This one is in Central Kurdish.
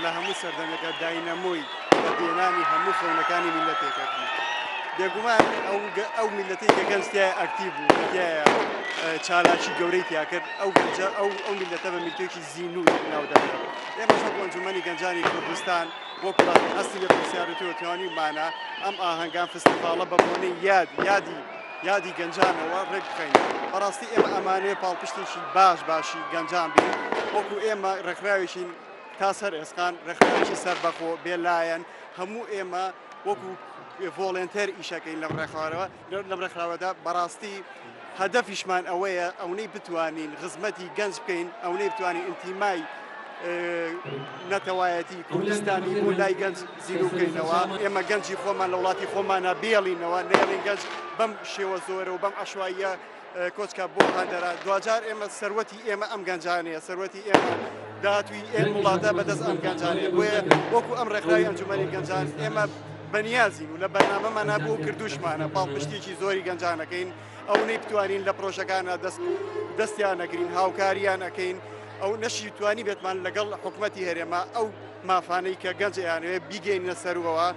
لە هەموو سەردەمێکە داینەمۆی بە دێنانی هەموو خەونەکانی میلەتێکە بێگومان ئەو میلەتی کە گەنجتیایە ئەکتیڤ بوو تایە چالاکی گەورەی تیا کرد ئەو میلەتە بە میلتێکی زیینوو ناودەبێت ئێمە شەڵ ئەنجومەنی گەنجانی کوردستان وەکو هەستی لە پرسیارەتی و توانیمانە ئەم ئاهەنگان فستیڤاڵە بە بۆنەی یادی گەنجانەوە ڕێک بخەین بەڕاستی ئێمە ئەمانەیە پاڵپشتێکی باشی گەنجان بین وەکو ئێمە ڕێکخراوێکین تا سەر ئێسقان ڕێکخراوێکی سەربەخۆ بێلایەن هەموو ئێمە وەکو ڤۆڵێنتەر ئیشەکەین لەم ڕێکخراوەدا بەڕاستی هەدەفیشمان ئەوەیە ئەوەی بتوانین خزمەتی گەنج بکەین ئەوەی بتوانین ئینتیمای نەتەوایەتی کوردستانی بۆ لای گەنج زیرو بکەینەوە ئێمە گەنجی خۆمان لە وڵاتی خۆمانە بێڵینەوە نێڵین گەنج بەم شێوە زۆرە و بەم عەشواییە کۆچکە بۆ هەندەرە دوجار ئێمە سەروەتی ئێمە ئەم گەنجانەیە سەروەتی ئێمە داهاتووی ئێمە وڵاتە بەدەست ئەم گەنجانەیە بۆیە وەکو ئەم ڕێکخراوی ئەنجومەنی گەنجان ئێمە بەنیازین و لە بەرنامەمانە بۆ کردوشمانە پاڵپشتێکی زۆری گەنجانەکەین ئەوەی بتوانین لە پرۆژەکانە دەستیان نەگرین هاوکاریان ئەەکەین ئەو نەشی توانی بێتمان لەگەڵ حکومەتی هەرێما ئەو مافانەی کە گەنجیانوێ بیگەینە سەرەوە